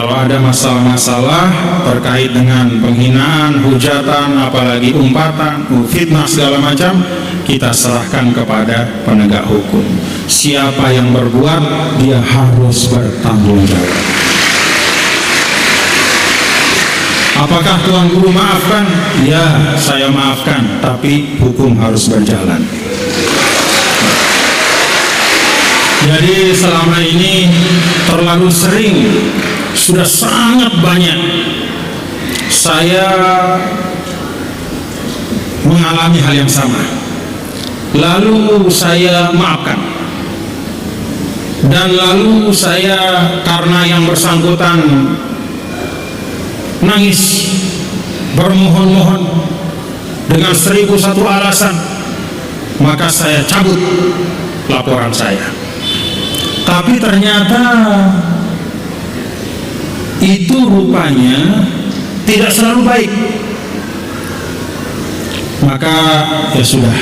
Kalau ada masalah-masalah terkait dengan penghinaan, hujatan, apalagi umpatan, fitnah segala macam, kita serahkan kepada penegak hukum. Siapa yang berbuat, dia harus bertanggung jawab. Apakah Tuan Guru maafkan? Ya, saya maafkan, tapi hukum harus berjalan. Jadi selama ini terlalu sering, sudah sangat banyak saya mengalami hal yang sama. Lalu saya maafkan. Dan lalu saya karena yang bersangkutan nangis, bermohon-mohon dengan 1001 alasan, maka saya cabut laporan saya. Tapi ternyata itu rupanya tidak selalu baik. Maka ya sudah,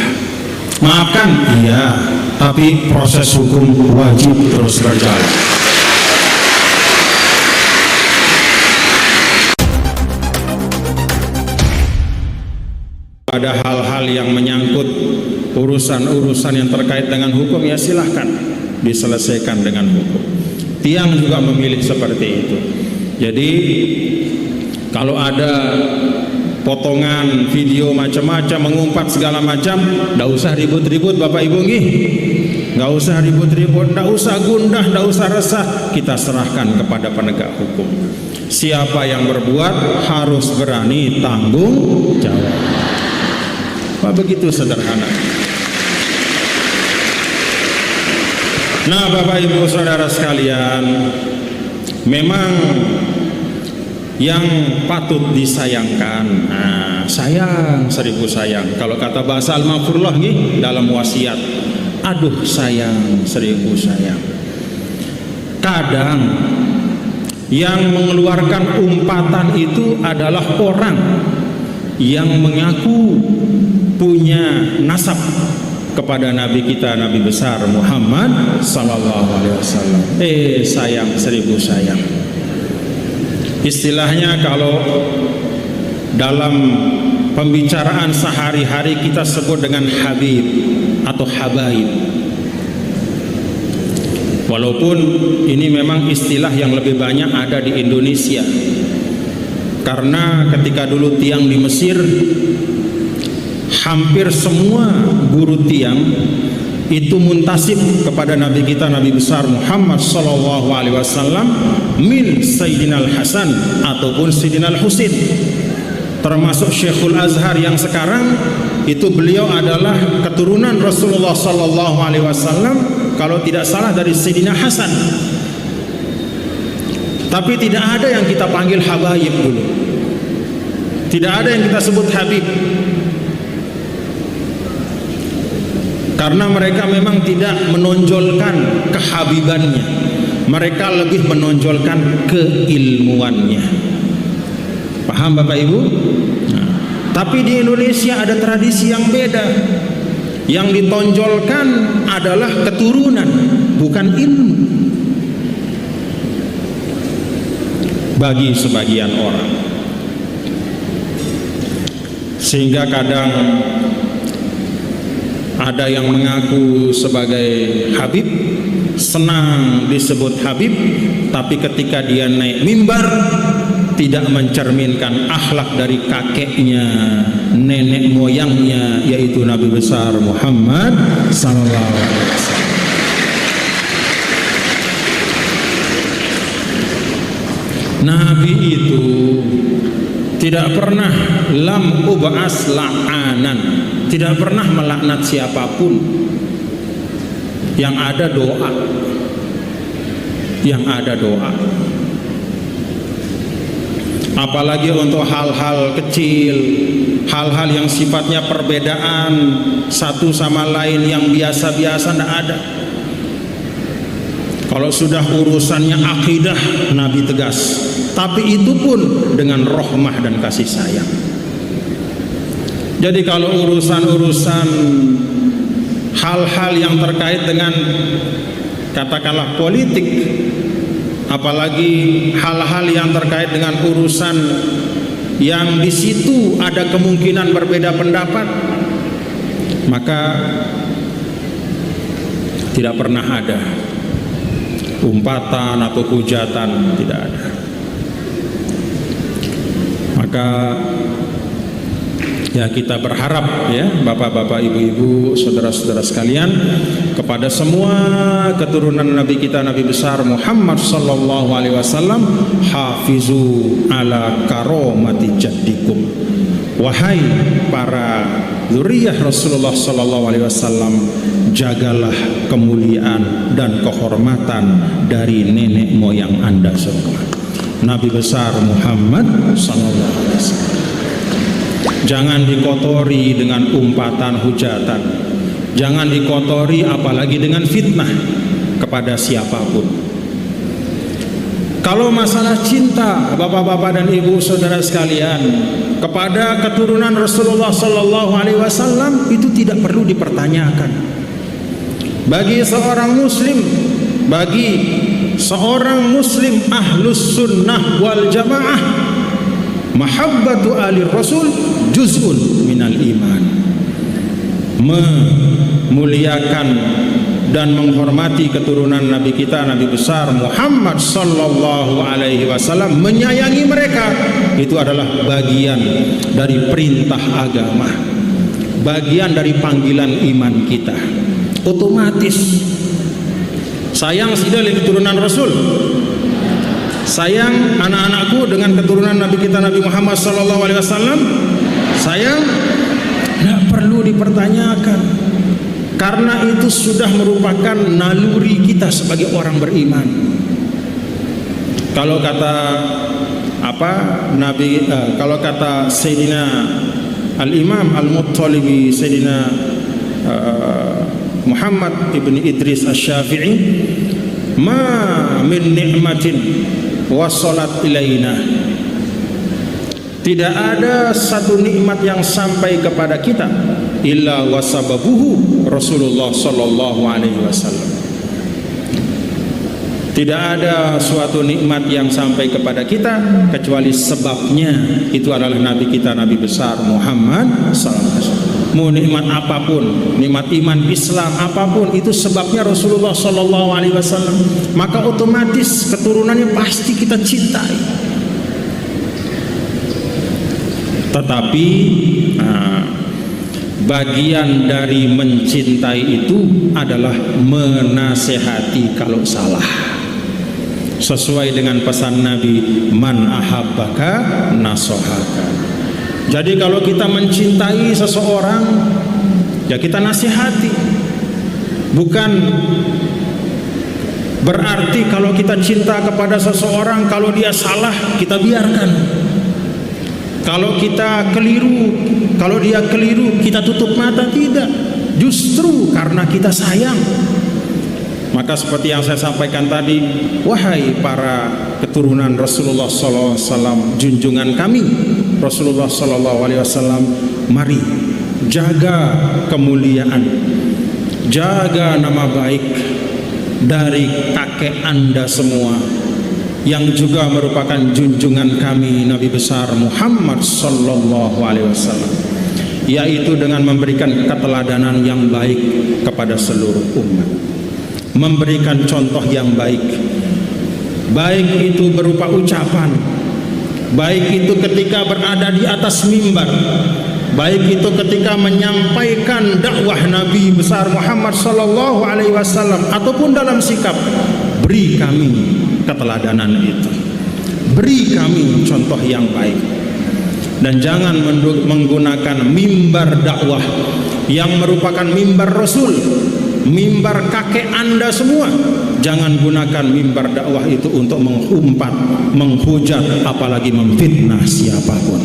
maafkan, iya, tapi proses hukum wajib terus berjalan. Ada hal-hal yang menyangkut urusan-urusan yang terkait dengan hukum, ya silahkan diselesaikan dengan hukum. Tiang juga memilih seperti itu. Jadi kalau ada potongan video macam-macam, mengumpat segala macam, tidak usah ribut-ribut Bapak Ibu nggih. Nggak usah ribut-ribut, nggak usah gundah, nggak usah resah. Kita serahkan kepada penegak hukum. Siapa yang berbuat harus berani tanggung jawab. Pak, begitu sederhana. Nah, Bapak Ibu Saudara sekalian, memang yang patut disayangkan, sayang, 1000 sayang. Kalau kata bahasa Al-Maghfurullah nih dalam wasiat, aduh sayang, 1000 sayang. Kadang yang mengeluarkan umpatan itu adalah orang yang mengaku punya nasab kepada Nabi kita, Nabi besar Muhammad Sallallahu Alaihi Wasallam. Sayang, 1000 sayang. Istilahnya kalau dalam pembicaraan sehari-hari kita sebut dengan Habib atau Habaib. Walaupun ini memang istilah yang lebih banyak ada di Indonesia. Karena ketika dulu tiang di Mesir, hampir semua guru tiang itu muntasib kepada Nabi kita, Nabi besar Muhammad Sallallahu Alaihi Wasallam, min Sayyidina Al-Hasan ataupun Sayyidina Al-Husin. Termasuk Syekhul Azhar yang sekarang itu, beliau adalah keturunan Rasulullah Sallallahu Alaihi Wasallam, kalau tidak salah dari Sayyidina Hasan. Tapi tidak ada yang kita panggil Habaib dulu, tidak ada yang kita sebut Habib. Karena mereka memang tidak menonjolkan kehabibannya, mereka lebih menonjolkan keilmuannya. Paham Bapak Ibu? Nah, tapi di Indonesia ada tradisi yang beda. Yang ditonjolkan adalah keturunan, bukan ilmu. Bagi sebagian orang, sehingga kadang ada yang mengaku sebagai Habib, senang disebut Habib, tapi ketika dia naik mimbar tidak mencerminkan akhlak dari kakeknya, nenek moyangnya, yaitu Nabi besar Muhammad Sallallahu Alaihi Wasallam. Nabi itu tidak pernah lam ub'as la'anan, tidak pernah melaknat siapapun. Yang ada doa, yang ada doa. Apalagi untuk hal-hal kecil, hal-hal yang sifatnya perbedaan satu sama lain yang biasa-biasa, tidak ada. Kalau sudah urusannya akidah, Nabi tegas, tapi itu pun dengan rahmah dan kasih sayang. Jadi kalau urusan-urusan hal-hal yang terkait dengan katakanlah politik apalagi hal-hal yang terkait dengan urusan yang di situ ada kemungkinan berbeda pendapat, maka tidak pernah ada umpatan atau hujatan, tidak ada. Maka ya kita berharap ya bapak-bapak, ibu-ibu, saudara-saudara sekalian, kepada semua keturunan Nabi kita, Nabi besar Muhammad sallallahu alaihi wasallam, hafizu ala karomati jaddikum. Wahai para zuriyah Rasulullah sallallahu alaihi wasallam, jagalah kemuliaan dan kehormatan dari nenek moyang Anda semua. Nabi besar Muhammad sallallahu alaihi wasallam. Jangan dikotori dengan umpatan hujatan, jangan dikotori apalagi dengan fitnah kepada siapapun. Kalau masalah cinta bapak-bapak dan ibu saudara sekalian kepada keturunan Rasulullah sallallahu alaihi wasallam, itu tidak perlu dipertanyakan. Bagi seorang muslim ahlus sunnah wal jamaah, mahabbatu ali rasul juz'un minal iman. Memuliakan dan menghormati keturunan Nabi kita, Nabi besar Muhammad sallallahu alaihi wasallam, menyayangi mereka, itu adalah bagian dari perintah agama, bagian dari panggilan iman kita. Otomatis sayang dari keturunan Rasul, sayang anak-anakku dengan keturunan Nabi kita Nabi Muhammad sallallahu alaihi wasallam, sayang, tidak perlu dipertanyakan, karena itu sudah merupakan naluri kita sebagai orang beriman. Kalau kata kalau kata Sayyidina Al-Imam Al-Muttalibi, Sayyidina Muhammad ibn Idris Asy-Syafi'i, ma min ni'matin wasalat ilaina, tidak ada satu nikmat yang sampai kepada kita illa wasababuhu Rasulullah sallallahu alaihi wasallam. Tidak ada suatu nikmat yang sampai kepada kita kecuali sebabnya itu adalah Nabi kita, Nabi besar Muhammad sallallahu alaihi wasallam. Mau nikmat apapun, nikmat iman Islam apapun, itu sebabnya Rasulullah sallallahu alaihi wasallam. Maka otomatis keturunannya pasti kita cintai. Tetapi bagian dari mencintai itu adalah menasehati kalau salah, sesuai dengan pesan Nabi, man ahabbaka nasohaka. Jadi kalau kita mencintai seseorang, ya kita nasihati. Bukan berarti kalau kita cinta kepada seseorang, kalau dia salah kita biarkan. Kalau kita keliru, kalau dia keliru, kita tutup mata, tidak. Justru karena kita sayang. Maka seperti yang saya sampaikan tadi, wahai para keturunan Rasulullah sallallahu alaihi wasallam, junjungan kami Rasulullah sallallahu alaihi wasallam, mari jaga kemuliaan, jaga nama baik dari kakek Anda semua, yang juga merupakan junjungan kami Nabi besar Muhammad sallallahu alaihi wasallam, yaitu dengan memberikan keteladanan yang baik kepada seluruh umat, memberikan contoh yang baik, baik itu berupa ucapan, baik itu ketika berada di atas mimbar, baik itu ketika menyampaikan dakwah Nabi besar Muhammad sallallahu alaihi wasallam, ataupun dalam sikap. Beri kami keteladanan itu, beri kami contoh yang baik. Dan jangan menggunakan mimbar dakwah yang merupakan mimbar Rasul, mimbar kakek Anda semua. Jangan gunakan mimbar dakwah itu untuk mengumpat, menghujat, apalagi memfitnah siapapun.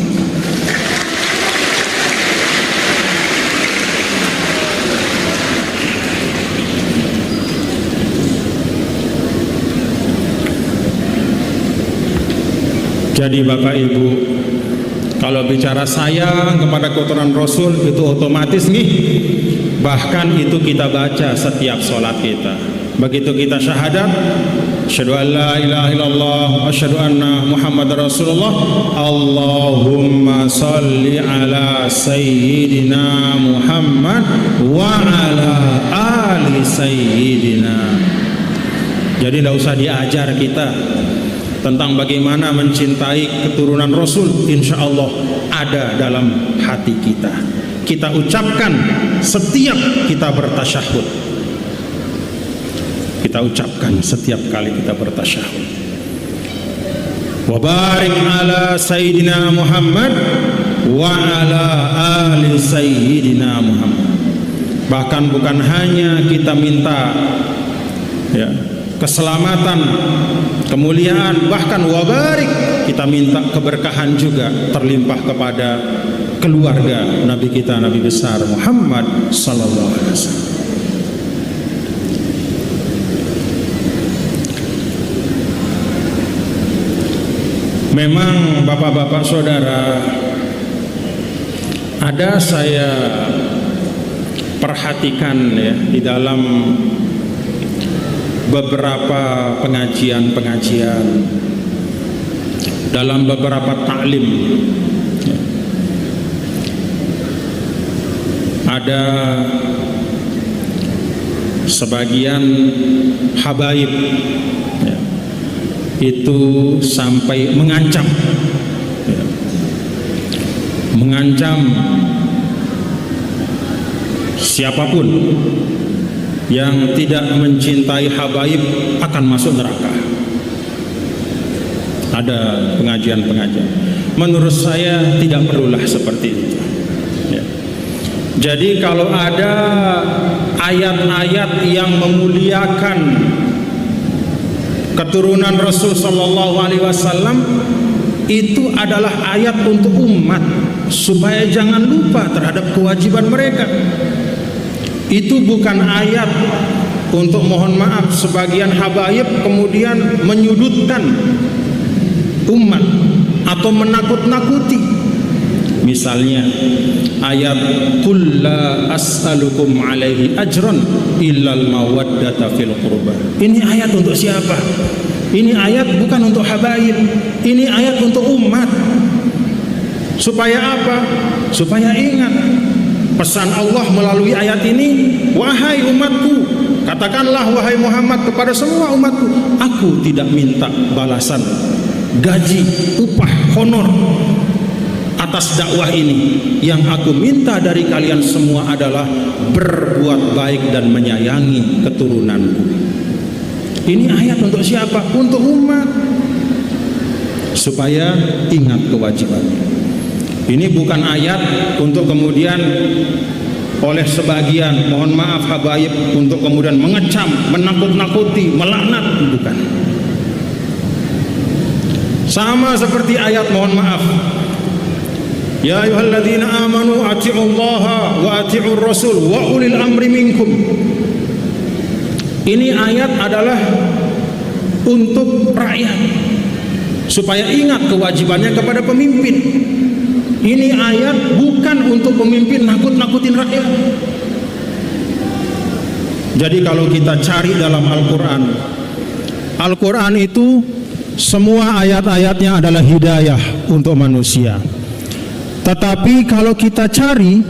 Jadi Bapak Ibu, kalau bicara sayang kepada keturunan Rasul, itu otomatis nih, bahkan itu kita baca setiap sholat kita. Begitu kita syahadat, asyhadu an la ilaha illallah, asyhadu anna Muhammadar Rasulullah. Allahumma salli ala sayyidina Muhammad wa ala ali sayyidina. Jadi tidak usah diajar kita tentang bagaimana mencintai keturunan Rasul. Insya Allah ada dalam hati kita. Kita ucapkan setiap kita bertasyahud. Kita ucapkan setiap kali kita bertasyahud. Wa barik ala sayyidina Muhammad wa ala ali sayyidina Muhammad. Bahkan bukan hanya kita minta ya, keselamatan, kemuliaan, bahkan wa barik, kita minta keberkahan juga terlimpah kepada keluarga Nabi kita, Nabi besar Muhammad sallallahu alaihi wasallam. Memang bapak-bapak saudara, ada saya perhatikan ya di dalam beberapa pengajian-pengajian, dalam beberapa taklim, ada sebagian habaib ya, itu sampai mengancam ya, mengancam siapapun yang tidak mencintai habaib akan masuk neraka. Ada pengajian-pengajian. Menurut saya tidak perlulah seperti itu ya. Jadi kalau ada ayat-ayat yang memuliakan keturunan Rasul sallallahu alaihi wasallam, itu adalah ayat untuk umat supaya jangan lupa terhadap kewajiban mereka. Itu bukan ayat untuk, mohon maaf, sebagian habaib kemudian menyudutkan umat atau menakut-nakuti. Misalnya ayat qul la as'alukum alaihi ajran illal mawaddata fil qurba. Ini ayat untuk siapa? Ini ayat bukan untuk habaib. Ini ayat untuk umat. Supaya apa? Supaya ingat pesan Allah melalui ayat ini, wahai umatku, katakanlah wahai Muhammad kepada semua umatku, aku tidak minta balasan, gaji, upah, honor atas dakwah ini. Yang aku minta dari kalian semua adalah berbuat baik dan menyayangi keturunanku. Ini ayat untuk siapa? Untuk umat, supaya ingat kewajibannya. Ini bukan ayat untuk kemudian oleh sebagian, mohon maaf, habaib, untuk kemudian mengecam, menakut-nakuti, melaknat, bukan. Sama seperti ayat, mohon maaf, ya ayyuhalladzina amanu ati'ullaha wa ati'ur rasul wa ulil amri minkum. Ini ayat adalah untuk rakyat supaya ingat kewajibannya kepada pemimpin. Ini ayat bukan untuk pemimpin nakut-nakutin rakyat. Jadi kalau kita cari dalam Al-Quran, Al-Quran itu semua ayat-ayatnya adalah hidayah untuk manusia. Tetapi kalau kita cari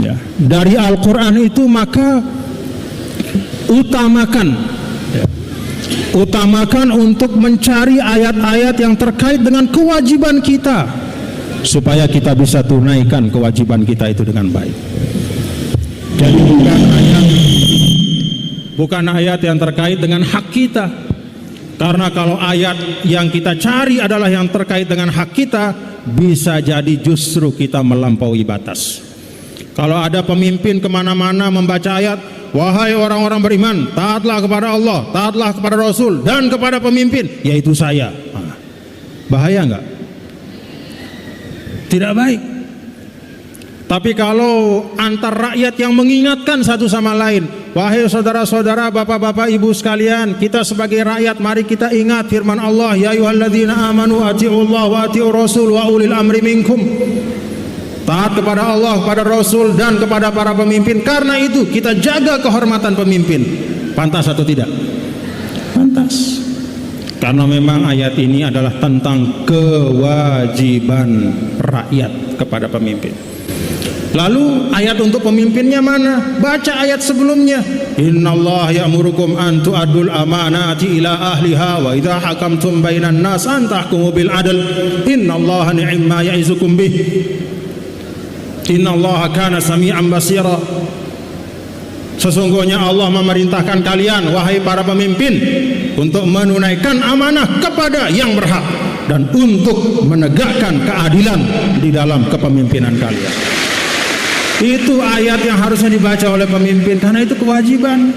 ya, dari Al-Quran itu, maka utamakan untuk mencari ayat-ayat yang terkait dengan kewajiban kita, supaya kita bisa tunaikan kewajiban kita itu dengan baik. Jadi bukan ayat yang terkait dengan hak kita. Karena kalau ayat yang kita cari adalah yang terkait dengan hak kita, bisa jadi justru kita melampaui batas. Kalau ada pemimpin kemana-mana membaca ayat, wahai orang-orang beriman, taatlah kepada Allah, taatlah kepada Rasul, dan kepada pemimpin, yaitu saya. Bahaya enggak? Tidak baik. Tapi kalau antar rakyat yang mengingatkan satu sama lain, wahai saudara-saudara, bapak-bapak, ibu sekalian, kita sebagai rakyat, mari kita ingat firman Allah, ya ayyuhalladzina amanu ati'ullaha wa ati'ur rasul wa ulil amri minkum. Taat kepada Allah, kepada Rasul, dan kepada para pemimpin. Karena itu kita jaga kehormatan pemimpin. Pantas atau tidak? Pantas. Karena memang ayat ini adalah tentang kewajiban rakyat kepada pemimpin. Lalu ayat untuk pemimpinnya mana? Baca ayat sebelumnya. Innallaha ya'murukum an tu'addul amanati ila ahliha wa idza hakamtum bainan nas an tahkumu bil adl. Innallaha ni'ma ya'izukum bih. Innallaha kana sami'an basira. Sesungguhnya Allah memerintahkan kalian, wahai para pemimpin, untuk menunaikan amanah kepada yang berhak dan untuk menegakkan keadilan di dalam kepemimpinan kalian. Itu ayat yang harusnya dibaca oleh pemimpin, karena itu kewajiban.